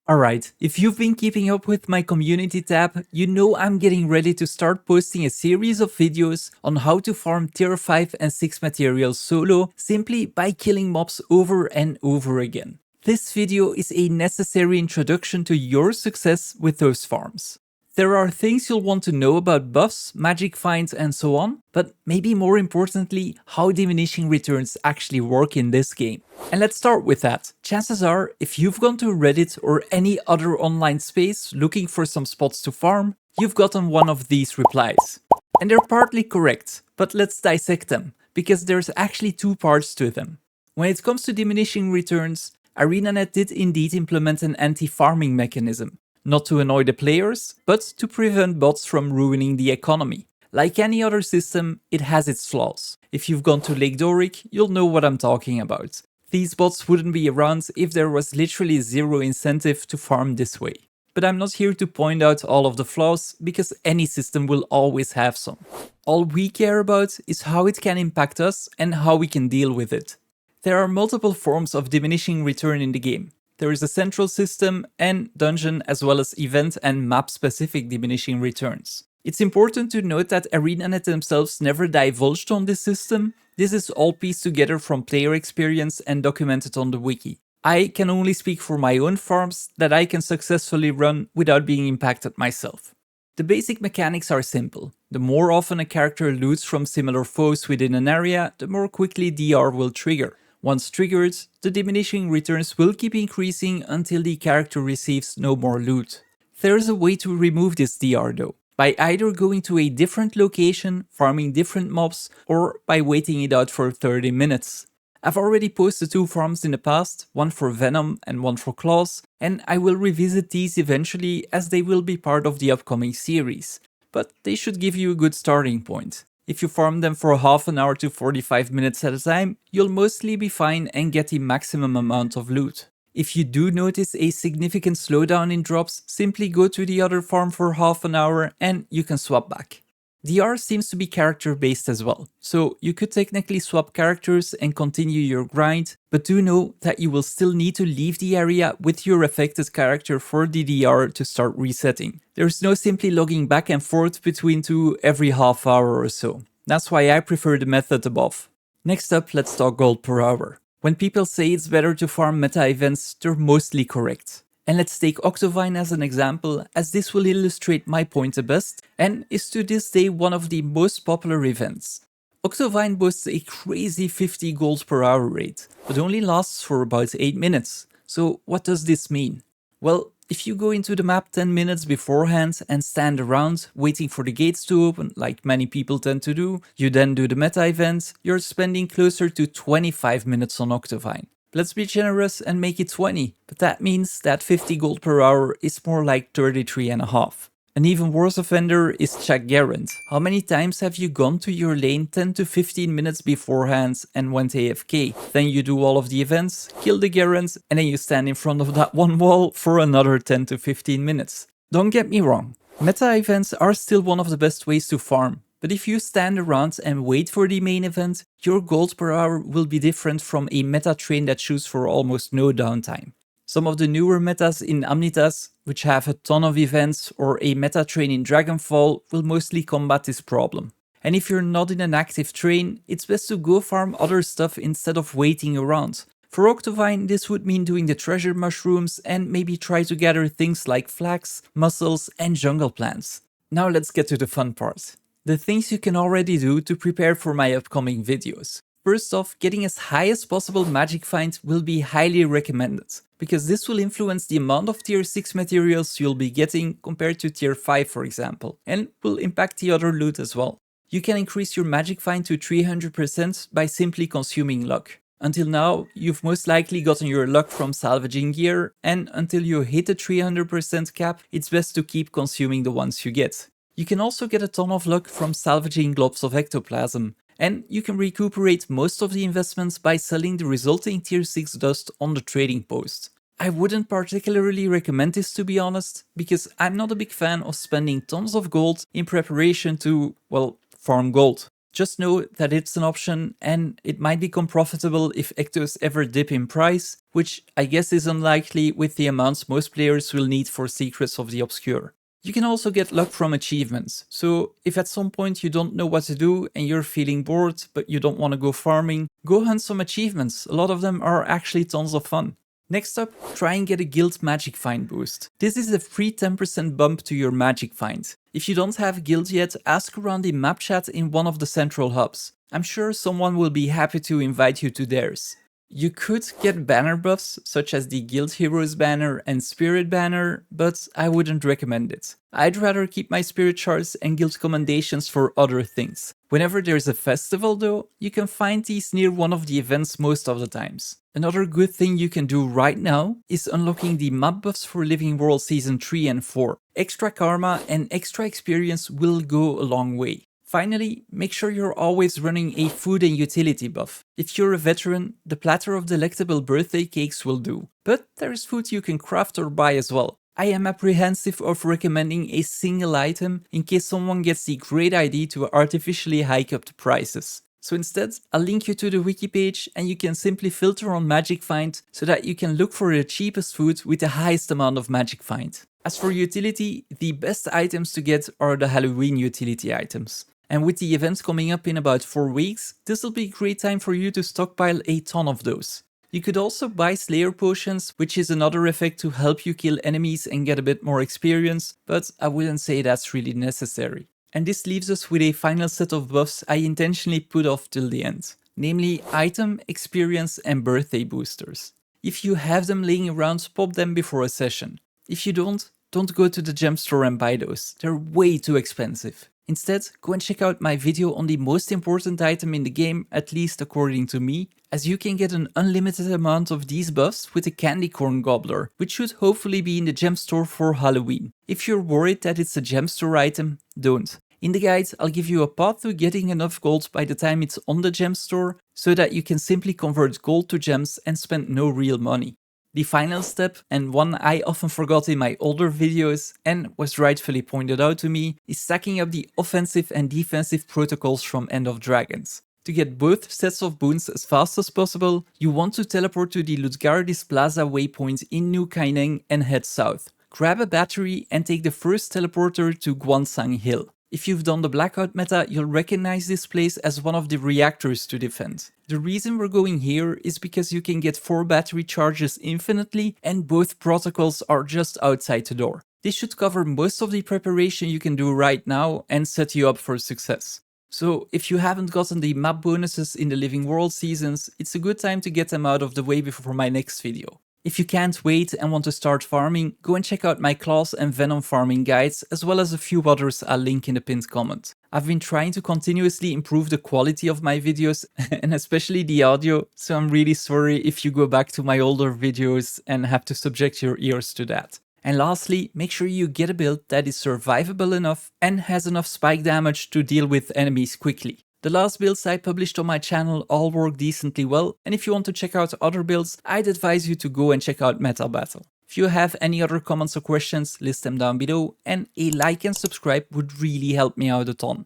Alright, if you've been keeping up with my community tab, you know I'm getting ready to start posting a series of videos on how to farm tier 5 and 6 materials solo simply by killing mobs over and over again. This video is a necessary introduction to your success with those farms. There are things you'll want to know about buffs, magic finds and so on, but maybe more importantly, how diminishing returns actually work in this game. And let's start with that. Chances are, if you've gone to Reddit or any other online space looking for some spots to farm, you've gotten one of these replies. And they're partly correct, but let's dissect them, because there's actually two parts to them. When it comes to diminishing returns, ArenaNet did indeed implement an anti-farming mechanism. Not to annoy the players, but to prevent bots from ruining the economy. Like any other system, it has its flaws. If you've gone to Lake Doric, you'll know what I'm talking about. These bots wouldn't be around if there was literally zero incentive to farm this way. But I'm not here to point out all of the flaws, because any system will always have some. All we care about is how it can impact us and how we can deal with it. There are multiple forms of diminishing return in the game. There is a central system and dungeon as well as event and map specific diminishing returns. It's important to note that ArenaNet themselves never divulged on this system. This is all pieced together from player experience and documented on the wiki. I can only speak for my own farms that I can successfully run without being impacted myself. The basic mechanics are simple. The more often a character loots from similar foes within an area, the more quickly DR will trigger. Once triggered, the diminishing returns will keep increasing until the character receives no more loot. There is a way to remove this DR though, by either going to a different location, farming different mobs, or by waiting it out for 30 minutes. I've already posted two farms in the past, one for Venom and one for Claws, and I will revisit these eventually as they will be part of the upcoming series, but they should give you a good starting point. If you farm them for half an hour to 45 minutes at a time, you'll mostly be fine and get the maximum amount of loot. If you do notice a significant slowdown in drops, simply go to the other farm for half an hour and you can swap back. DR seems to be character based as well, so you could technically swap characters and continue your grind, but do know that you will still need to leave the area with your affected character for the DR to start resetting. There's no simply logging back and forth between two every half hour or so. That's why I prefer the method above. Next up, let's talk gold per hour. When people say it's better to farm meta events, they're mostly correct. And let's take Octovine as an example, as this will illustrate my point the best, and is to this day one of the most popular events. Octovine boasts a crazy 50 gold per hour rate, but only lasts for about 8 minutes. So what does this mean? Well, if you go into the map 10 minutes beforehand and stand around waiting for the gates to open, like many people tend to do, you then do the meta event, you're spending closer to 25 minutes on Octovine. Let's be generous and make it 20, but that means that 50 gold per hour is more like 33.5. An even worse offender is Check Garant. How many times have you gone to your lane 10 to 15 minutes beforehand and went AFK? Then you do all of the events, kill the Garant, and then you stand in front of that one wall for another 10 to 15 minutes. Don't get me wrong, meta events are still one of the best ways to farm. But if you stand around and wait for the main event, your gold per hour will be different from a meta train that shoots for almost no downtime. Some of the newer metas in Amnitas, which have a ton of events, or a meta train in Dragonfall, will mostly combat this problem. And if you're not in an active train, it's best to go farm other stuff instead of waiting around. For Octovine, this would mean doing the treasure mushrooms and maybe try to gather things like flax, mussels and jungle plants. Now let's get to the fun part. The things you can already do to prepare for my upcoming videos. First off, getting as high as possible magic find will be highly recommended, because this will influence the amount of tier 6 materials you'll be getting compared to tier 5 for example, and will impact the other loot as well. You can increase your magic find to 300% by simply consuming luck. Until now, you've most likely gotten your luck from salvaging gear, and until you hit the 300% cap, it's best to keep consuming the ones you get. You can also get a ton of luck from salvaging globs of ectoplasm, and you can recuperate most of the investments by selling the resulting tier 6 dust on the trading post. I wouldn't particularly recommend this to be honest, because I'm not a big fan of spending tons of gold in preparation to, well, farm gold. Just know that it's an option and it might become profitable if ectos ever dip in price, which I guess is unlikely with the amounts most players will need for Secrets of the Obscure. You can also get luck from achievements, so if at some point you don't know what to do and you're feeling bored but you don't want to go farming, go hunt some achievements. A lot of them are actually tons of fun. Next up, try and get a Guild Magic Find boost. This is a free 10% bump to your Magic Find. If you don't have Guild yet, ask around the map chat in one of the central hubs. I'm sure someone will be happy to invite you to theirs. You could get banner buffs, such as the Guild Heroes banner and Spirit banner, but I wouldn't recommend it. I'd rather keep my Spirit shards and Guild commendations for other things. Whenever there's a festival though, you can find these near one of the events most of the times. Another good thing you can do right now is unlocking the map buffs for Living World Season 3 and 4. Extra karma and extra experience will go a long way. Finally, make sure you're always running a food and utility buff. If you're a veteran, the platter of delectable birthday cakes will do, but there's food you can craft or buy as well. I am apprehensive of recommending a single item in case someone gets the great idea to artificially hike up the prices. So instead, I'll link you to the wiki page and you can simply filter on Magic Find so that you can look for the cheapest food with the highest amount of Magic Find. As for utility, the best items to get are the Halloween utility items. And with the events coming up in about 4 weeks, this will be a great time for you to stockpile a ton of those. You could also buy Slayer potions, which is another effect to help you kill enemies and get a bit more experience, but I wouldn't say that's really necessary. And this leaves us with a final set of buffs I intentionally put off till the end, namely item, experience and birthday boosters. If you have them laying around, pop them before a session. If you don't go to the gem store and buy those, they're way too expensive. Instead, go and check out my video on the most important item in the game, at least according to me, as you can get an unlimited amount of these buffs with the Candy Corn Gobbler, which should hopefully be in the gem store for Halloween. If you're worried that it's a gem store item, don't. In the guide, I'll give you a path to getting enough gold by the time it's on the gem store, so that you can simply convert gold to gems and spend no real money. The final step, and one I often forgot in my older videos and was rightfully pointed out to me, is stacking up the offensive and defensive protocols from End of Dragons. To get both sets of boons as fast as possible, you want to teleport to the Ludgardis Plaza waypoint in New Kaineng and head south. Grab a battery and take the first teleporter to Guansang Hill. If you've done the Blackout meta, you'll recognize this place as one of the reactors to defend. The reason we're going here is because you can get 4 battery charges infinitely and both protocols are just outside the door. This should cover most of the preparation you can do right now and set you up for success. So if you haven't gotten the map bonuses in the Living World seasons, it's a good time to get them out of the way before my next video. If you can't wait and want to start farming, go and check out my claws and venom farming guides, as well as a few others I'll link in the pinned comment. I've been trying to continuously improve the quality of my videos and especially the audio, so I'm really sorry if you go back to my older videos and have to subject your ears to that. And lastly, make sure you get a build that is survivable enough and has enough spike damage to deal with enemies quickly. The last builds I published on my channel all work decently well, and if you want to check out other builds, I'd advise you to go and check out Meta Battle. If you have any other comments or questions, list them down below, and a like and subscribe would really help me out a ton.